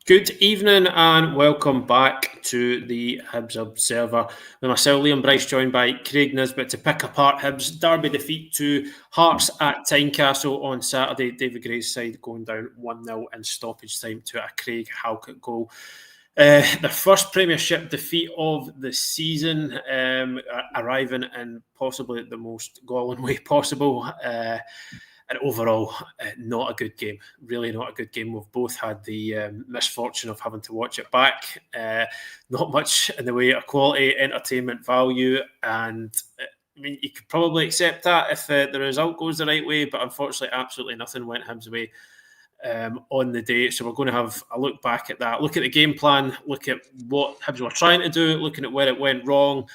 Good evening and welcome back to the Hibs Observer with myself, Liam Bryce, joined by Craig Nisbet to pick apart Hibs' derby defeat to Hearts at Tynecastle on Saturday. David Gray's side going down 1-0 in stoppage time to a Craig Halkett goal. The first Premiership defeat of the season, arriving in possibly the most galling way possible. And overall, not a good game. Really not a good game. We've both had the misfortune of having to watch it back. Not much in the way of quality, entertainment value. And I mean, you could probably accept that if the result goes the right way. But unfortunately, absolutely nothing went Hibs' way on the day. So we're going to have a look back at that. Look at the game plan. Look at what Hibs were trying to do. Looking at where it went wrong.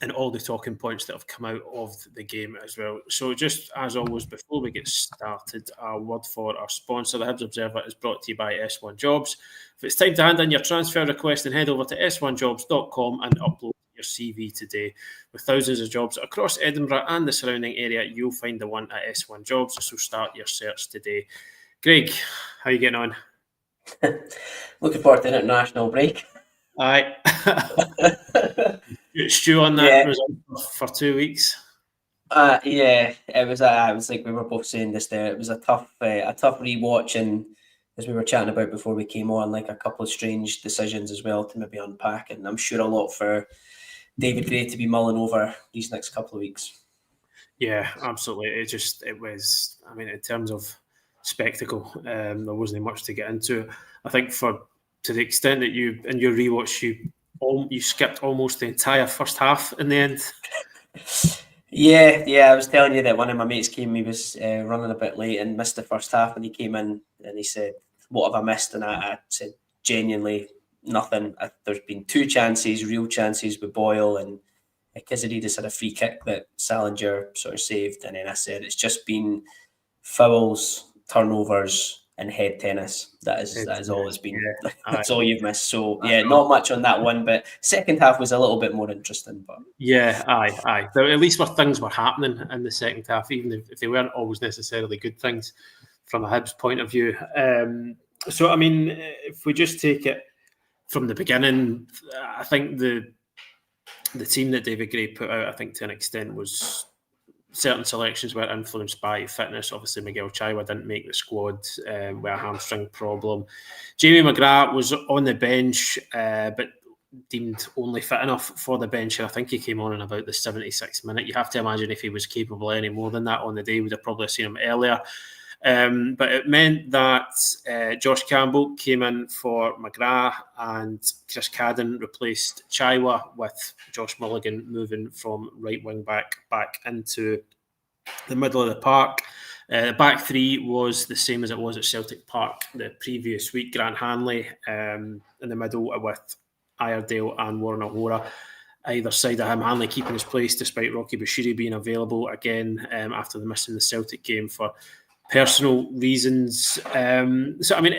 And all the talking points that have come out of the game as well. So just as always, before we get started, a word for our sponsor. The Hibs Observer is brought to you by S1 Jobs. If it's time to hand in your transfer request, then head over to s1jobs.com and upload your CV today. With thousands of jobs across Edinburgh and the surrounding area, you'll find the one at S1 Jobs, so start your search today. Greg, how are you getting on? Looking forward to an international break. Aye. Stew on that result for 2 weeks. Yeah, it was. I was like we were both saying this there. It was a tough rewatch, and as we were chatting about before we came on, like a couple of strange decisions as well to maybe unpack. And I'm sure a lot for David Gray to be mulling over these next couple of weeks. Yeah, absolutely. It was. I mean, in terms of spectacle, there wasn't much to get into. I think to the extent that you in your rewatch you skipped almost the entire first half in the end. Yeah. I was telling you that one of my mates came. He was running a bit late and missed the first half, and he came in and he said, "What have I missed?" And I said, "Genuinely nothing. There's been 2 chances, real chances with Boyle, and Kizadidis had a free kick that Salinger sort of saved." And then I said, "It's just been fouls, turnovers, and head tennis. That is all it's been. Yeah. That's all you've missed." So yeah, not much on that one, but second half was a little bit more interesting. But yeah, aye. At least things were happening in the second half, even if they weren't always necessarily good things from a Hibs point of view. So I mean, if we just take it from the beginning, I think the team that David Gray put out, I think to an extent, was certain selections were influenced by fitness. Obviously, Miguel Chaiwa didn't make the squad with a hamstring problem. Jamie McGrath was on the bench, but deemed only fit enough for the bench. And I think he came on in about the 76th minute. You have to imagine if he was capable any more than that on the day, we'd have probably seen him earlier. But it meant that Josh Campbell came in for McGrath and Chris Cadden replaced Chaiwa, with Josh Mulligan moving from right wing back into the middle of the park. The back three was the same as it was at Celtic Park the previous week. Grant Hanley in the middle with Iredale and Warren O'Hora either side of him. Hanley keeping his place despite Rocky Bashiri being available again after the missing the Celtic game for personal reasons. So I mean,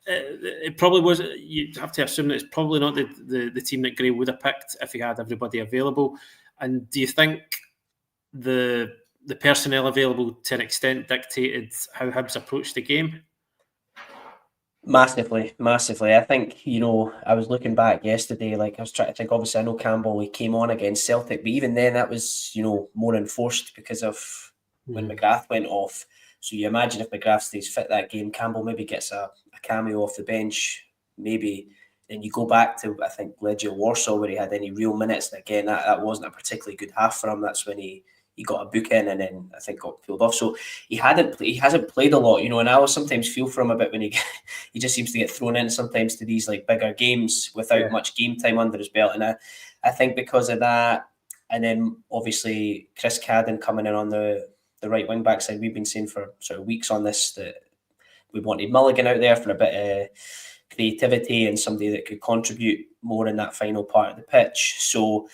it probably was. You'd have to assume that it's probably not the team that Gray would have picked if he had everybody available. And do you think the personnel available to an extent dictated how Hibs approached the game? Massively. I think, I was looking back yesterday, like I was trying to think, obviously I know Campbell, he came on against Celtic, but even then that was, more enforced because of when McGrath went off. So you imagine if McGrath stays fit that game, Campbell maybe gets a cameo off the bench, maybe. Then you go back to, I think, Legia Warsaw, where he had any real minutes. And again, that wasn't a particularly good half for him. That's when he got a book in and then I think got pulled off. So he hasn't played a lot, and I always sometimes feel for him a bit when he just seems to get thrown in sometimes to these like bigger games without much game time under his belt. And I think because of that, and then obviously Chris Cadden coming in on the right wing back side, we've been saying for sort of weeks on this that we wanted Mulligan out there for a bit of creativity and somebody that could contribute more in that final part of the pitch. So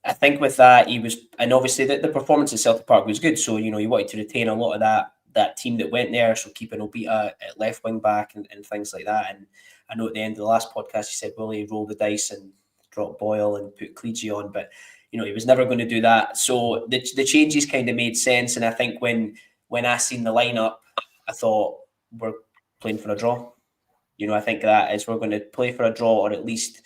I think with that, he was, and obviously the performance at Celtic Park was good. So, he wanted to retain a lot of that team that went there. So keeping Obita at left wing back and things like that. And I know at the end of the last podcast, he said, will he roll the dice and drop Boyle and put Cleegee on? But, he was never going to do that. So the changes kind of made sense. And I think when I seen the lineup, I thought we're playing for a draw. I think that is we're going to play for a draw, or at least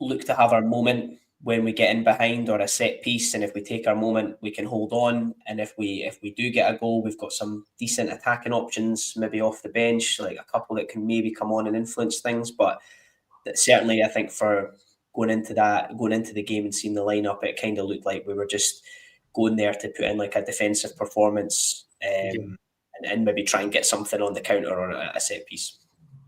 look to have our moment when we get in behind, or a set piece, and if we take our moment, we can hold on. And if we do get a goal, we've got some decent attacking options, maybe off the bench, like a couple that can maybe come on and influence things. But certainly, I think for going into the game and seeing the lineup, it kind of looked like we were just going there to put in like a defensive performance, and maybe try and get something on the counter or a set piece.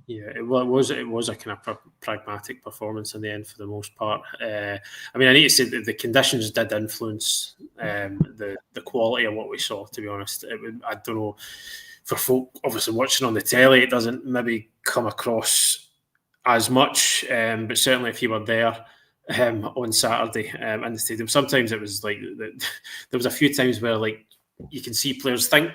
Yeah, it was a kind of pragmatic performance in the end for the most part. I need to say that the conditions did influence the quality of what we saw, to be honest. I don't know, for folk obviously watching on the telly, it doesn't maybe come across as much, but certainly if you were there on Saturday in the stadium, sometimes it was like there was a few times where like you can see players think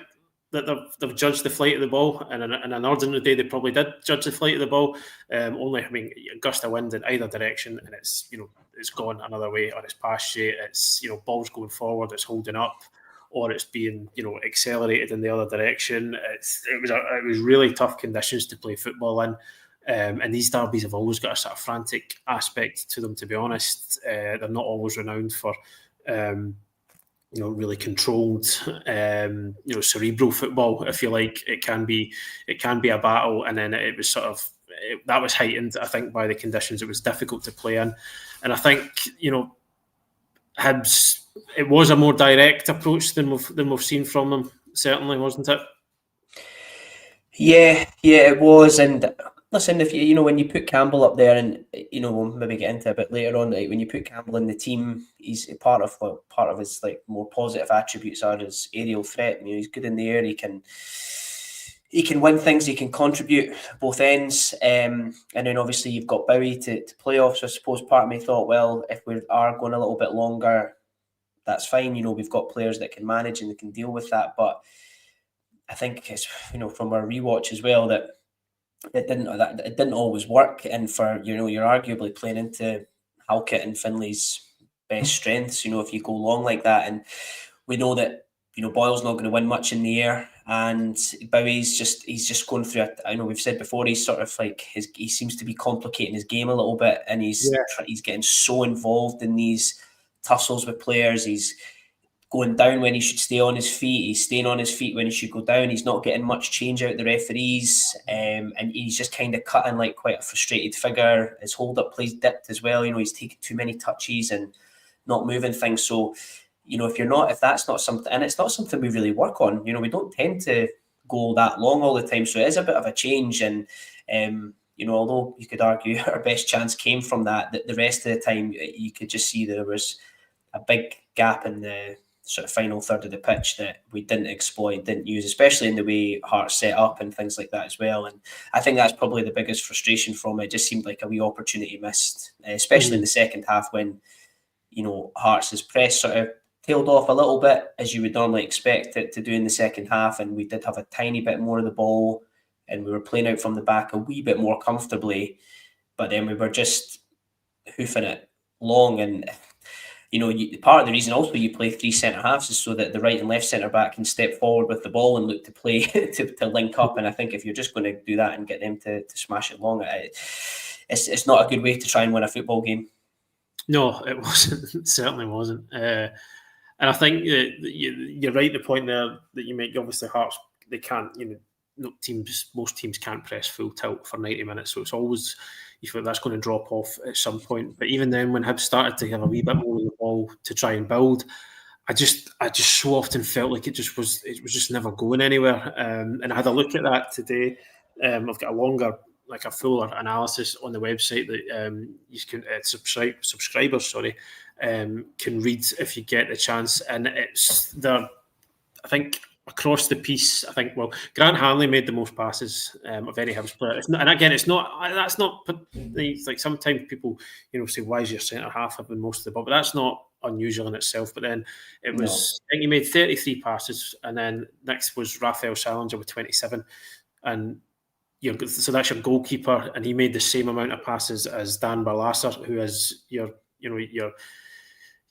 that they've judged the flight of the ball, and in an ordinary day they probably did judge the flight of the ball. Only, a gust of wind in either direction, and it's gone another way, or it's past you. It's balls going forward, it's holding up, or it's being accelerated in the other direction. It was really tough conditions to play football in, and these derbies have always got a sort of frantic aspect to them. To be honest, they're not always renowned for. Really controlled, cerebral football. If you like, it can be a battle, and then it was that was heightened, I think, by the conditions. It was difficult to play in, and I think Hibs, it was a more direct approach than we've seen from them. Certainly, wasn't it? Yeah, it was. And listen, if when you put Campbell up there, and we'll maybe get into it a bit later on, like when you put Campbell in the team, he's part of his like more positive attributes are his aerial threat. He's good in the air. He can win things. He can contribute both ends. And then obviously you've got Bowie to play off. So I suppose part of me thought, well, if we are going a little bit longer, that's fine. We've got players that can manage and they can deal with that. But I think it's from our rewatch as well that it didn't always work, and for you're arguably playing into Halkett and Finley's best strengths. If you go long like that, and we know that Boyle's not going to win much in the air, and Bowie's he's just going through it. I know we've said before, he's sort of like he seems to be complicating his game a little bit, and he's getting so involved in these tussles with players. He's going down when he should stay on his feet. He's staying on his feet when he should go down. He's not getting much change out the referees, and he's just kind of cutting like quite a frustrated figure. His hold-up play's dipped as well. He's taking too many touches and not moving things. So, if that's not something, and it's not something we really work on. We don't tend to go that long all the time. So it is a bit of a change. And although you could argue our best chance came from that, the rest of the time you could just see there was a big gap in the sort of final third of the pitch that we didn't exploit, didn't use, especially in the way Hearts set up and things like that as well. And I think that's probably the biggest frustration from it. It just seemed like a wee opportunity missed, especially in the second half when, Hearts' press sort of tailed off a little bit, as you would normally expect it to do in the second half. And we did have a tiny bit more of the ball, and we were playing out from the back a wee bit more comfortably, but then we were just hoofing it long. And part of the reason also you play three centre halves is so that the right and left centre back can step forward with the ball and look to play to link up. And I think if you're just going to do that and get them to smash it long, it's not a good way to try and win a football game. No, it wasn't. It certainly wasn't. And I think you're right. The point there that you make, obviously Hearts, they can't. Most teams can't press full tilt for 90 minutes, so it's always. You feel that's going to drop off at some point. But even then, when Hibs started to have a wee bit more of the ball to try and build, I just so often felt like it was just never going anywhere. And I had a look at that today. I've got a longer, like a fuller analysis on the website that you can subscribers can read if you get the chance. And it's there. I think across the piece, Grant Hanley made the most passes of any Hibs player. That's not like sometimes people say, why is your centre half having most of the ball? But that's not unusual in itself. But then it was, I think he made 33 passes, and then next was Raphael Salinger with 27, and so that's your goalkeeper, and he made the same amount of passes as Dan Barlasser, who is your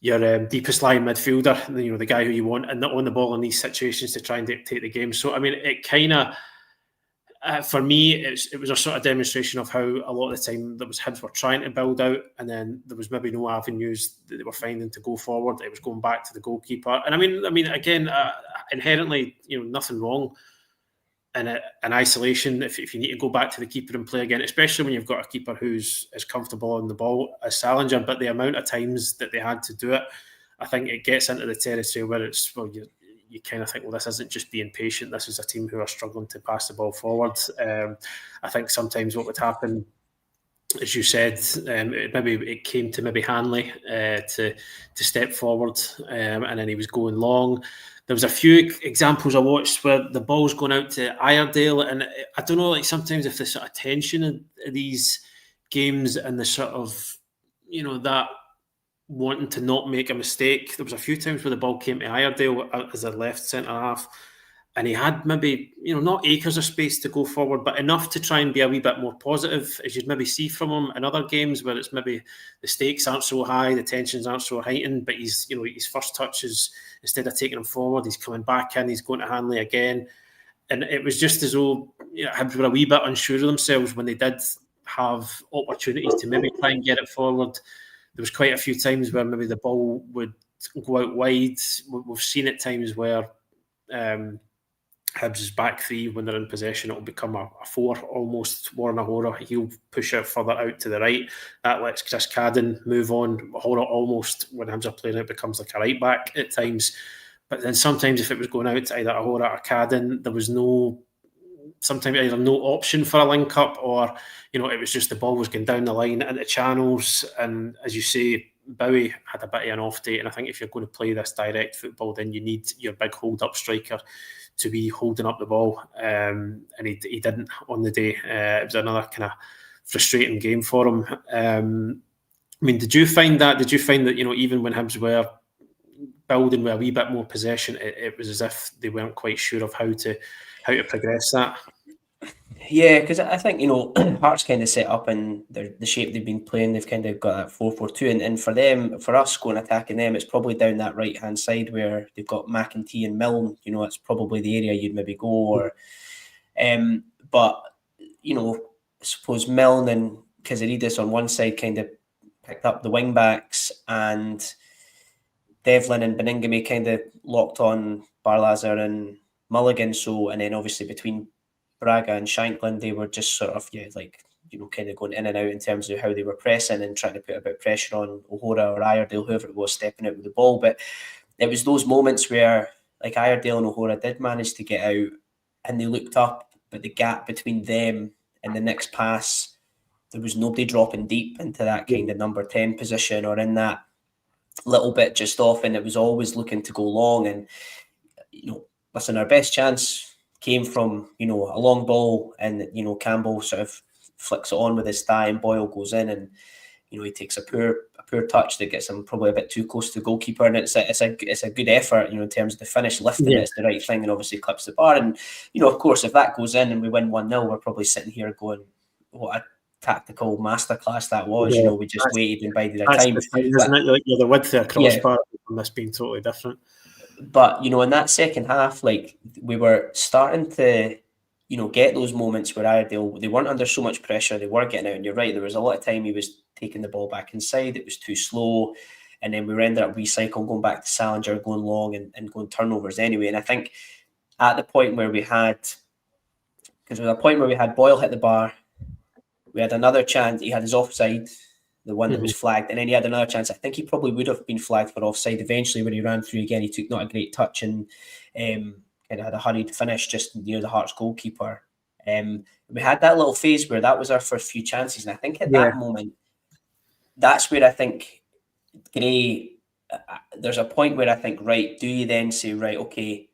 deepest line midfielder, the guy who you want and on the ball in these situations to try and dictate the game. So, it kind of, for me, it was a sort of demonstration of how a lot of the time there was Hibs were trying to build out, and then there was maybe no avenues that they were finding to go forward. It was going back to the goalkeeper, and I mean, again, inherently, nothing wrong in isolation if you need to go back to the keeper and play again, especially when you've got a keeper who's as comfortable on the ball as Salinger. But the amount of times that they had to do it, I think it gets into the territory where it's you kind of think, well, this isn't just being patient. This is a team who are struggling to pass the ball forward. I think sometimes what would happen, as you said, maybe it came to maybe Hanley to step forward, and then he was going long. There was a few examples I watched where the ball's going out to Iredale, and I don't know, like sometimes if the sort of tension of these games and the sort of, that wanting to not make a mistake. There was a few times where the ball came to Iredale as a left centre half, and he had maybe, not acres of space to go forward, but enough to try and be a wee bit more positive, as you'd maybe see from him in other games where it's maybe the stakes aren't so high, the tensions aren't so heightened, but he's, his first touch is, instead of taking him forward, he's coming back in, he's going to Hanley again. And it was just as though Hibs were a wee bit unsure of themselves when they did have opportunities to maybe try and get it forward. There was quite a few times where maybe the ball would go out wide. We've seen at times where Hibs' back three, when they're in possession, it'll become a four almost. Warren O'Hora, he'll push it further out to the right. That lets Chris Cadden move on. O'Hora almost, when Hibs are playing it, becomes like a right back at times. But then sometimes if it was going out to either O'Hora or Cadden, there was sometimes either no option for a link up, or it was just the ball was going down the line into channels. And as you say, Bowie had a bit of an off day, and I think if you're going to play this direct football, then you need your big hold up striker to be holding up the ball, and he didn't on the day. It was another kind of frustrating game for him. I mean, did you find that even when Hibs were building with a wee bit more possession, it was as if they weren't quite sure of how to progress that? Yeah, because I think, Hearts kind of set up in the shape they've been playing. They've kind of got that 4-4-2, and for us going attacking them, it's probably down that right hand side where they've got McEntee and Milne. It's probably the area you'd maybe go. Or, but I suppose Milne and Casaridis on one side kind of picked up the wing backs, and Devlin and Beningame kind of locked on Barlaser and Mulligan. So, and then obviously between Braga and Shanklin, they were just sort of, kind of going in and out in terms of how they were pressing and trying to put a bit of pressure on O'Hora or Iredale, whoever it was, stepping out with the ball. But it was those moments where, like, Iredale and O'Hora did manage to get out and they looked up, but the gap between them and the next pass, there was nobody dropping deep into that kind of number 10 position or in that little bit just off, and it was always looking to go long. And, listen, our best chance came from, a long ball, and, Campbell sort of flicks it on with his thigh and Boyle goes in, and, he takes a poor touch that gets him probably a bit too close to the goalkeeper, and it's a good effort, in terms of the finish, lifting it's the right thing, and obviously clips the bar. And, of course, if that goes in and we win 1-0, we're probably sitting here going, what a tactical masterclass that was. We just waited and bided our time. Isn't it? Like, the width of a crossbar from this being totally different. But, in that second half, like, we were starting to, get those moments where Iredale, they weren't under so much pressure, they were getting out. And you're right, there was a lot of time he was taking the ball back inside, it was too slow. And then we ended up recycling, going back to Salinger, going long and going turnovers anyway. And I think at the point where we had Boyle hit the bar, we had another chance, he had his offside, the one that was flagged, and then he had another chance. I think he probably would have been flagged for offside eventually when he ran through again. He took not a great touch and kind of had a hurried finish just near the Hearts goalkeeper. We had that little phase where that was our first few chances, and I think at that moment, that's where I think Gray, there's a point where I think, right, do you then say, right, okay,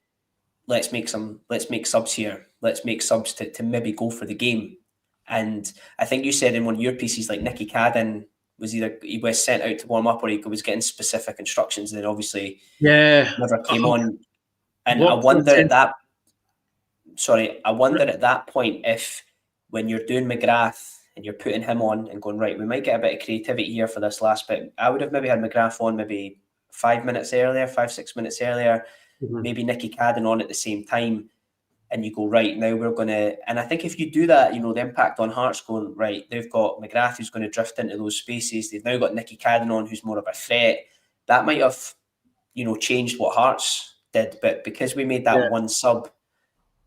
let's make subs here. Let's make subs to maybe go for the game. And I think you said in one of your pieces, like, Nicky Cadden he was sent out to warm up, or he was getting specific instructions, and then obviously never came on. And I wonder at that point if, when you're doing McGrath and you're putting him on and going, right, we might get a bit of creativity here for this last bit. I would have maybe had McGrath on maybe 5 6 minutes earlier, maybe Nicky Cadden on at the same time. and you go, right, now we're going to... And I think if you do that, the impact on Hearts going, right, they've got McGrath who's going to drift into those spaces. They've now got Nicky Cadden on who's more of a threat. That might have, changed what Hearts did. But because we made that one sub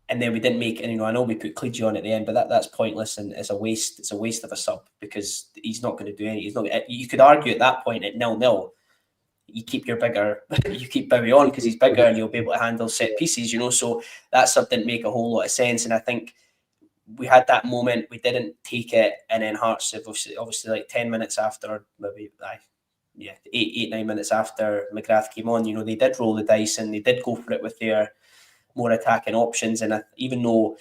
and then we didn't make... And, I know we put Clegy on at the end, but that's pointless and it's a waste. It's a waste of a sub because he's not going to do anything. He's not. You could argue at that point at 0-0, you keep Bowie on because he's bigger and you'll be able to handle set pieces, So that sub didn't make a whole lot of sense. And I think we had that moment, we didn't take it, and then Hearts obviously like 10 minutes after, maybe 8-9 minutes after McGrath came on, they did roll the dice and they did go for it with their more attacking options. And even though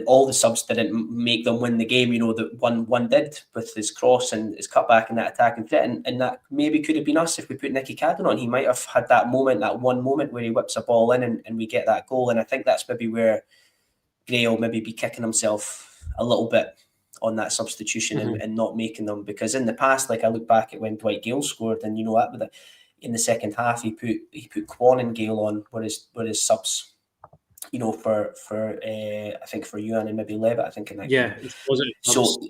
all the subs didn't make them win the game, that one did with his cross and his cutback and that attacking threat, and that maybe could have been us if we put Nicky Cadden on. He might have had that one moment where he whips a ball in and we get that goal. And I think that's maybe where Gray will maybe be kicking himself a little bit on that substitution and not making them, because in the past, like I look back at when Dwight Gale scored, and in the second half he put Kwon and Gale on were his subs. For I think for Ewan and maybe Levitt, I think in that game. So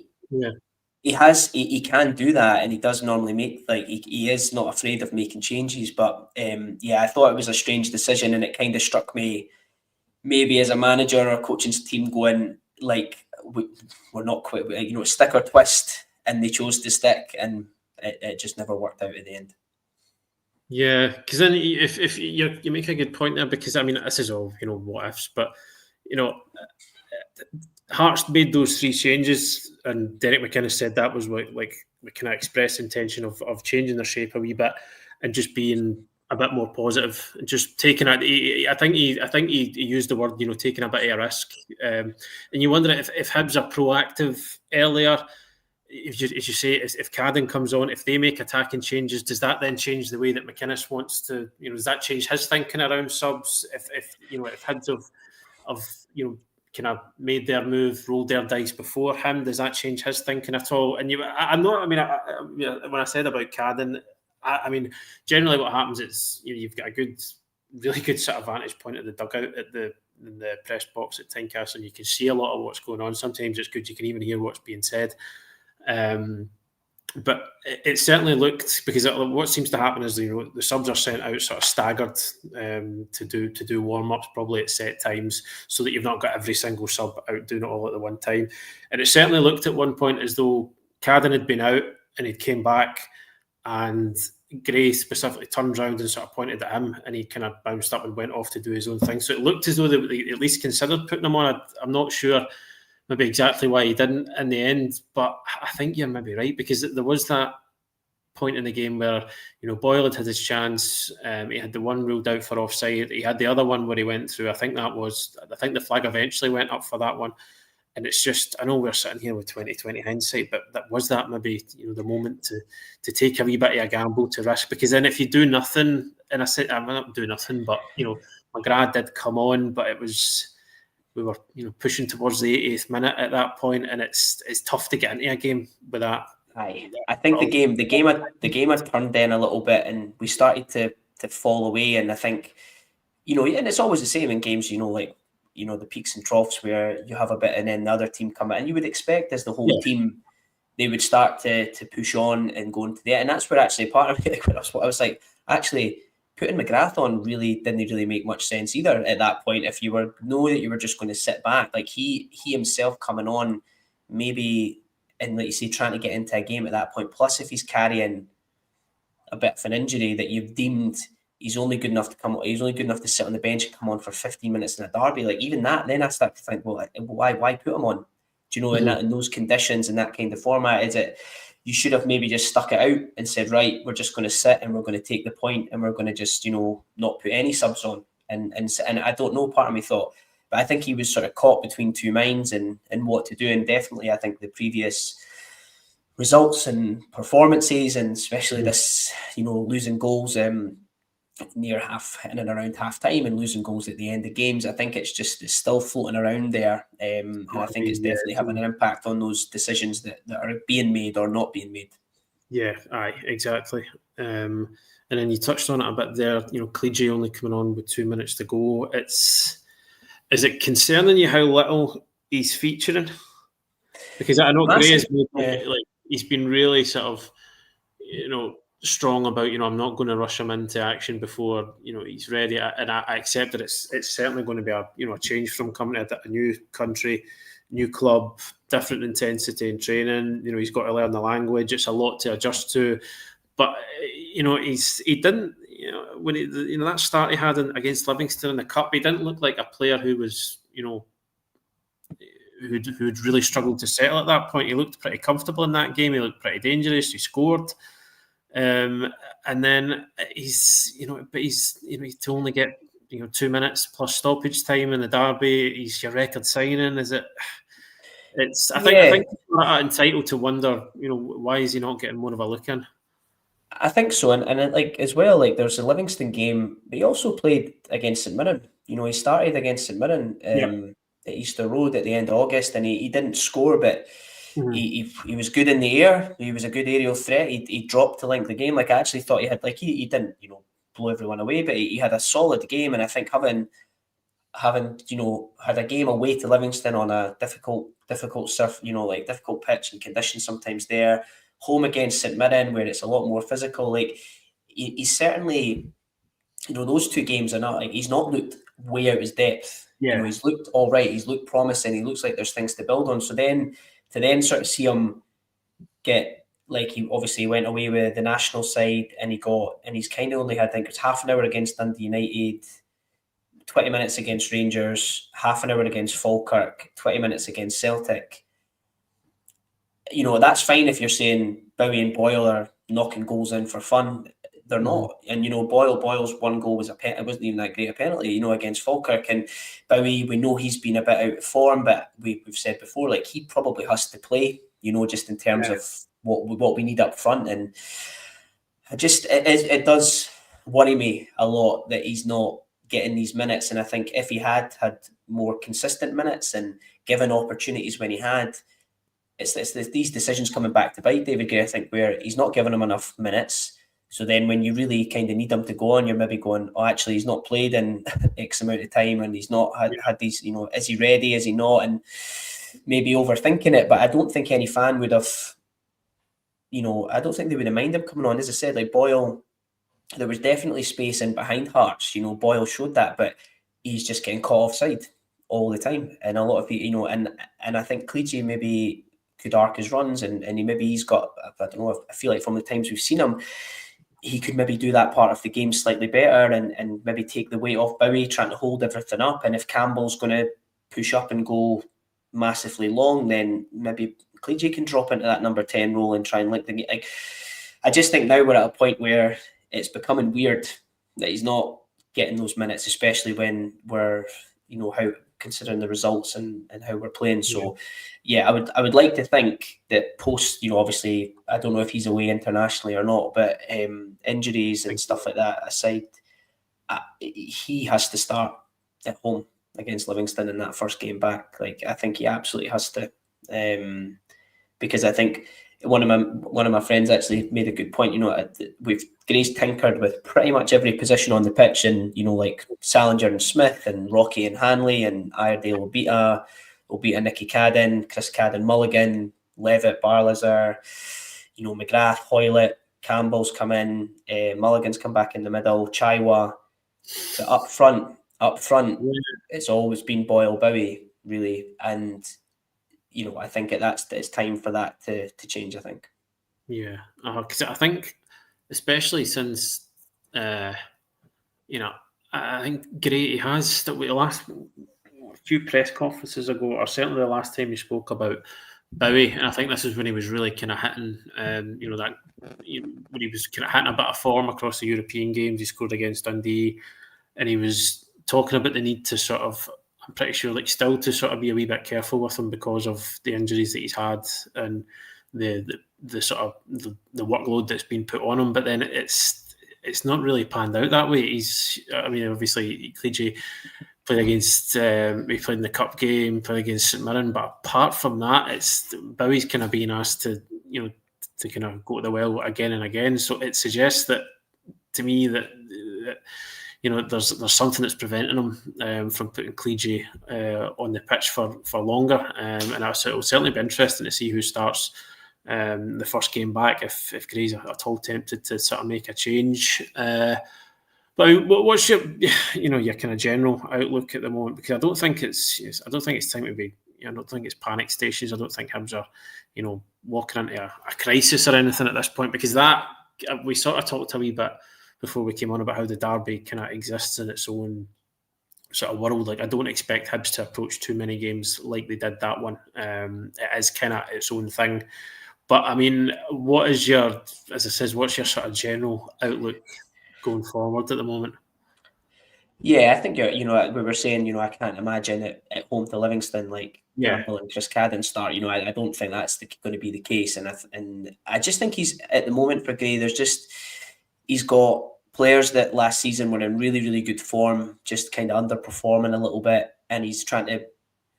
he can do that, and he does normally make, like, he is not afraid of making changes. But I thought it was a strange decision, and it kind of struck me maybe as a manager or coaching team going, like, we're not quite, stick or twist, and they chose to stick, and it just never worked out at the end. Yeah, because then if you make a good point there, because I mean this is all what ifs, but Hearts made those 3 changes, and Derek McInnes said that was like we kind of expressed intention of changing their shape a wee bit and just being a bit more positive, just taking it. I think he used the word taking a bit of a risk, and you wonder if Hibs are proactive earlier. As you say, if Cadden comes on, if they make attacking changes, does that then change the way that McInnes wants to? Does that change his thinking around subs? If Hibs have kind of made their move, rolled their dice before him, does that change his thinking at all? And I'm not. I mean, when I said about Cadden, I mean generally what happens is you've got a really good sort of vantage point at the dugout in the press box at Tynecastle, and you can see a lot of what's going on. Sometimes it's good you can even hear what's being said. But it certainly looked, because what seems to happen is the subs are sent out sort of staggered to do warm-ups probably at set times, so that you've not got every single sub out doing it all at the one time. And it certainly looked at one point as though Cadden had been out and he'd came back, and Gray specifically turned around and sort of pointed at him, and he kind of bounced up and went off to do his own thing. So it looked as though they at least considered putting him on. I'm not sure maybe exactly why he didn't in the end, but I think you're maybe right, because there was that point in the game where Boyle had his chance. He had the one ruled out for offside. He had the other one where he went through. I think the flag eventually went up for that one. And it's just, I know we're sitting here with 2020 hindsight, but that maybe the moment to take a wee bit of a gamble, to risk, because then if you do nothing, and I said I'm not do nothing, but McGrath did come on, but we were pushing towards the 80th minute at that point, and it's tough to get into a game with that. I think the game had turned then a little bit, and we started to fall away. And I think and it's always the same in games, the peaks and troughs where you have a bit and then the other team come in, and you would expect as the whole team they would start to push on and go into the, and that's where actually part of me, I was like, actually putting McGrath on really didn't make much sense either at that point. If you know that you were just going to sit back, like he himself coming on, maybe, and like you say, trying to get into a game at that point. Plus, if he's carrying a bit of an injury that you've deemed he's only good enough to sit on the bench and come on for 15 minutes in a derby, like even that, then I start to think, well, why put him on? Do you know, in those conditions and that kind of format, is it? You should have maybe just stuck it out and said, right, we're just going to sit and we're going to take the point and we're going to just, not put any subs on. And I don't know, part of me thought, but I think he was sort of caught between two minds and what to do. And definitely, I think the previous results and performances, and especially this, losing goals near half, in and around half time, and losing goals at the end of games, I think it's still floating around there, and I think it's definitely having an impact on those decisions that are being made or not being made. Yeah, exactly. And then you touched on it a bit there. Clegy only coming on with 2 minutes to go. It's Is it concerning you how little he's featuring? Because I know Gray has been, like, he's been really sort of, strong about, I'm not going to rush him into action before, he's ready. And I accept that it's certainly going to be a change from coming to a new country, new club, different intensity in training. He's got to learn the language. It's a lot to adjust to. But, he didn't, when that start he had against Livingston in the Cup, he didn't look like a player who was, who'd really struggled to settle at that point. He looked pretty comfortable in that game. He looked pretty dangerous. He scored. And then he's to only get 2 minutes plus stoppage time in the derby. He's your record signing. Is it? I think people are entitled to wonder, why is he not getting more of a look in? I think so, and like as well, like there's a Livingston game, but he also played against St Mirren. He started against St Mirren at Easter Road at the end of August, and he didn't score, but he was good in the air. He was a good aerial threat. He dropped to link the game. Like I actually thought he had, like he didn't blow everyone away, but he had a solid game, and I think having had a game away to Livingston on a difficult surf, like difficult pitch and conditions sometimes there. Home against St Mirren, where it's a lot more physical. Like he's certainly, those two games are not like he's not looked way out his depth. Yeah. He's looked all right. He's looked promising. He looks like there's things to build on. So then to sort of see him get, like, he obviously went away with the national side, and he's kind of only had, I think it's half an hour against Dundee United, 20 minutes against Rangers, half an hour against Falkirk, 20 minutes against Celtic. That's fine if you're saying Bowie and Boyle are knocking goals in for fun. They're not. And, Boyle's one goal was it wasn't even that great a penalty, against Falkirk. And Bowie, we know he's been a bit out of form, but we've said before, like, he probably has to play, just in terms of what we need up front. And it does worry me a lot that he's not getting these minutes. And I think if he had more consistent minutes and given opportunities when he had, it's these decisions coming back to bite David Gray, I think, where he's not giving him enough minutes. So then when you really kind of need him to go on, you're maybe going, oh, actually, he's not played in X amount of time, and he's not had these, is he ready, is he not? And maybe overthinking it. But I don't think any fan would have, I don't think they would have minded him coming on. As I said, like Boyle, there was definitely space in behind Hearts. Boyle showed that, but he's just getting caught offside all the time. And a lot of people, and I think Cleegee maybe could arc his runs, and he's got, I don't know, I feel like from the times we've seen him, he could maybe do that part of the game slightly better, and maybe take the weight off Bowie, trying to hold everything up. And if Campbell's going to push up and go massively long, then maybe Cleegee can drop into that number 10 role and try and link the game. Like, I just think now we're at a point where it's becoming weird that he's not getting those minutes, especially when we're, how considering the results and how we're playing. So, yeah, I would like to think that post, obviously, I don't know if he's away internationally or not, but injuries and stuff like that aside, he has to start at home against Livingston in that first game back. Like, I think he absolutely has to, because I think one of my friends actually made a good point. Gray's tinkered with pretty much every position on the pitch, and like Salinger and Smith and Rocky and Hanley and Iredale Obita, Nicky Cadden, Chris Cadden, Mulligan, Levitt, Barlaser, McGrath, Hoylett, Campbell's come in, Mulligan's come back in the middle, Chaiwa. So up front, it's always been Boyle, Bowie, really, and I think it's time for that to change, I think. Yeah, because I think, especially since, I think Gray has, the last few press conferences ago, or certainly the last time he spoke about Bowie, and I think this is when he was really kind of hitting, when he was kind of hitting a bit of form across the European games. He scored against Dundee, and he was talking about the need to sort of, I'm pretty sure, like, still to sort of be a wee bit careful with him because of the injuries that he's had and the sort of the workload that's been put on him. But then it's not really panned out that way. Obviously, Cleegee played against, he played in the cup game, played against St Mirren. But apart from that, it's Bowie's kind of being asked to, to kind of go to the well again and again. So it suggests that, to me, that there's something that's preventing him from putting Cleege on the pitch for longer, and it'll certainly be interesting to see who starts the first game back if Gray's at all tempted to sort of make a change. But what's your kind of general outlook at the moment? Because I don't think it's time to be. I don't think it's panic stations. I don't think Hibs are, walking into a crisis or anything at this point. Because that we sort of talked a wee bit before we came on about how the derby kind of exists in its own sort of world. Like, I don't expect Hibs to approach too many games like they did that one. It is kind of its own thing. But I mean, what's your sort of general outlook going forward at the moment? Yeah, I think we were saying, I can't imagine it at home to Livingston, like Campbell and Chris Cadden start. I don't think that's going to be the case, and I just think he's at the moment for Gray. He's got players that last season were in really, really good form, just kind of underperforming a little bit, and he's trying to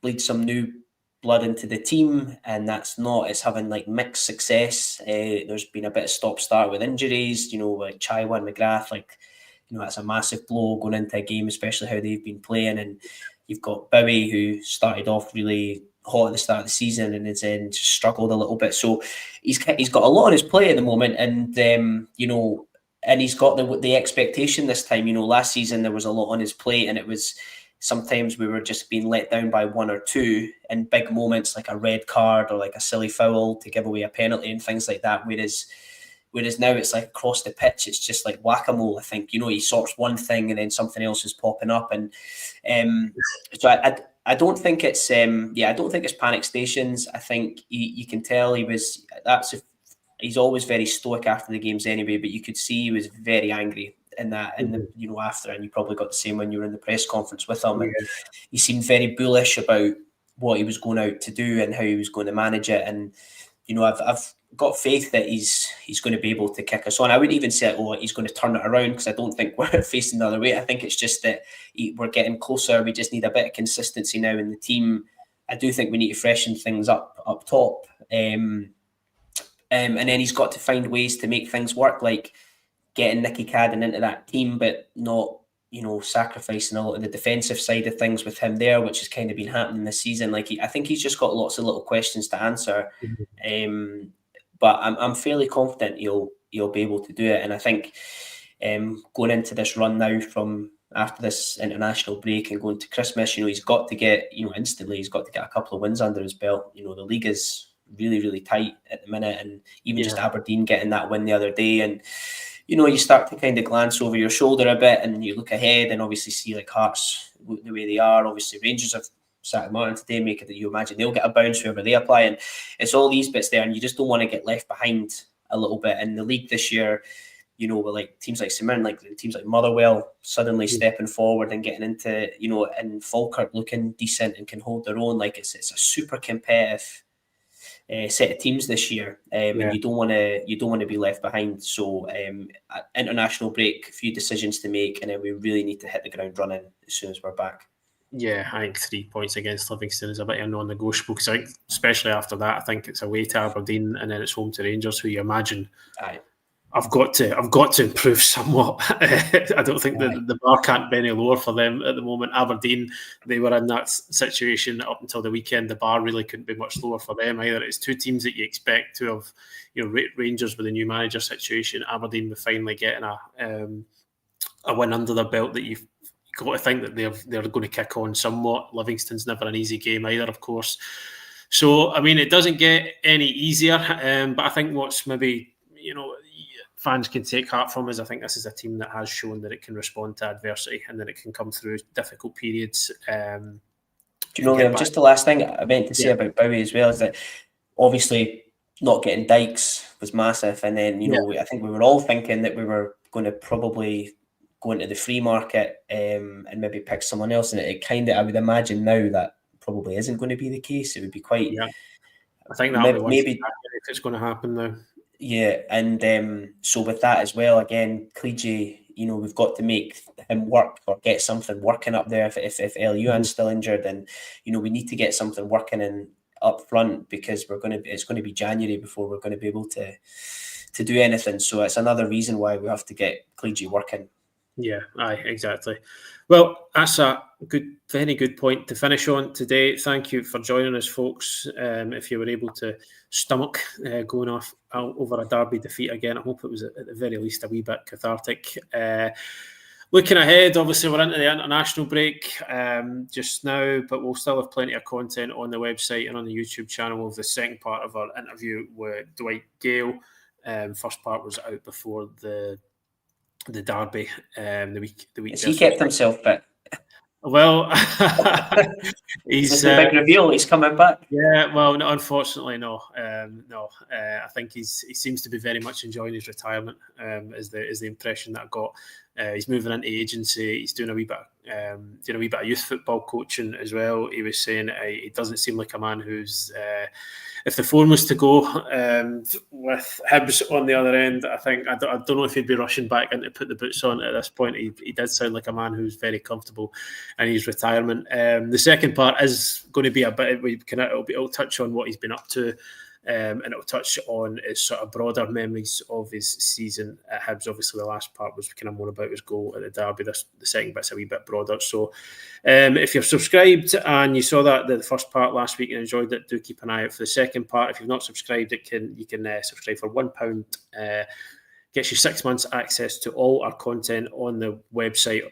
bleed some new blood into the team, and it's having like mixed success. There's been a bit of stop-start with injuries, like Chaiwa and McGrath, like. That's a massive blow going into a game, especially how they've been playing. And you've got Bowie, who started off really hot at the start of the season and has then just struggled a little bit. So he's got a lot on his plate at the moment, and and he's got the expectation this time. Last season there was a lot on his plate, and it was sometimes we were just being let down by one or two in big moments, like a red card or like a silly foul to give away a penalty and things like that. Whereas now it's like across the pitch, it's just like whack-a-mole. I think, he sorts one thing and then something else is popping up. And so I don't think it's I don't think it's panic stations. I think you can tell he's always very stoic after the games anyway, but you could see he was very angry in that, after, and you probably got the same when you were in the press conference with him. And he seemed very bullish about what he was going out to do and how he was going to manage it. And I've got faith that he's going to be able to kick us on. I wouldn't even say, he's going to turn it around, because I don't think we're facing the other way. I think it's just that we're getting closer. We just need a bit of consistency now in the team. I do think we need to freshen things up top. And then he's got to find ways to make things work, like getting Nicky Cadden into that team, but not, sacrificing a lot of the defensive side of things with him there, which has kind of been happening this season. Like, I think he's just got lots of little questions to answer. But I'm fairly confident he'll be able to do it. And I think going into this run now from after this international break and going to Christmas, he's got to get, instantly, he's got to get a couple of wins under his belt. The league is really, really tight at the minute. And even just Aberdeen getting that win the other day. And, you start to kind of glance over your shoulder a bit and you look ahead and obviously see like Hearts the way they are. Obviously, Rangers have sat at Martin today, make it that you imagine they'll get a bounce wherever they apply. And it's all these bits there, and you just don't want to get left behind a little bit. In the league this year, with like teams like St Mirren, like teams like Motherwell suddenly stepping forward and getting into, and Falkirk looking decent and can hold their own. Like it's a super competitive set of teams this year, and you don't want to be left behind. So international break, a few decisions to make, and then we really need to hit the ground running as soon as we're back. Yeah, I think 3 points against Livingston is a bit of a non-negotiable, because I think, especially after that, I think it's away to Aberdeen and then it's home to Rangers, who you imagine I've got to improve somewhat. I don't think the bar can't be any lower for them at the moment. Aberdeen, they were in that situation up until the weekend. The bar really couldn't be much lower for them either. It's two teams that you expect to have, Rangers with a new manager situation, Aberdeen with finally getting a win under their belt, that you've got to think that they're going to kick on somewhat. Livingston's never an easy game either, of course. So, I mean, it doesn't get any easier, but I think what's maybe, fans can take heart from is I think this is a team that has shown that it can respond to adversity and that it can come through difficult periods. Do you know, Liam, just the last thing I meant to say about Bowie as well is that obviously not getting Dykes was massive. And then, I think we were all thinking that we were going to probably go into the free market and maybe pick someone else. And it kind of, I would imagine now that probably isn't going to be the case. It would be quite... Yeah. I think that'll maybe if it's going to happen now. Yeah, and so with that as well, again, Cleege, we've got to make him work or get something working up there. If Luan's still injured, then we need to get something working in up front, because it's going to be January before we're going to be able to do anything. So it's another reason why we have to get Cleege working. Yeah, aye, exactly. Well, that's a very good point to finish on today. Thank you for joining us, folks. If you were able to stomach going off over a derby defeat again, I hope it was at the very least a wee bit cathartic. Looking ahead, obviously we're into the international break just now, but we'll still have plenty of content on the website and on the YouTube channel of the second part of our interview with Dwight Gale. First part was out before the derby the week. Has he kept himself fit? Well, he's the big reveal. He's coming back. Yeah, well, no, unfortunately, no. I think he seems to be very much enjoying his retirement. Is the impression that I got. He's moving into agency. He's doing a wee bit of youth football coaching as well. He was saying he doesn't seem like a man who's. If the phone was to go with Hibs on the other end, I don't know if he'd be rushing back in to put the boots on at this point. He did sound like a man who's very comfortable in his retirement. The second part is going to be a bit. It'll touch on what he's been up to, and it'll touch on his sort of broader memories of his season at Hibs. Obviously, the last part was kind of more about his goal at the derby. The second bit's a wee bit broader. So, if you're subscribed and you saw the first part last week and enjoyed it, do keep an eye out for the second part. If you've not subscribed, you can subscribe for £1. Gets you 6 months access to all our content on the website.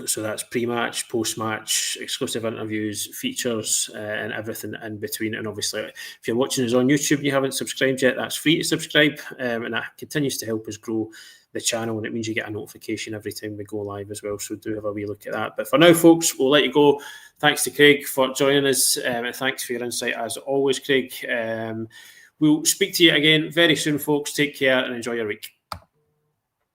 So that's pre-match, post-match, exclusive interviews, features, and everything in between. And obviously, if you're watching us on YouTube and you haven't subscribed yet, that's free to subscribe, and that continues to help us grow the channel, and it means you get a notification every time we go live as well. So do have a wee look at that. But for now, folks, we'll let you go. Thanks to Craig for joining us, and thanks for your insight as always, Craig. We'll speak to you again very soon, folks. Take care and enjoy your week.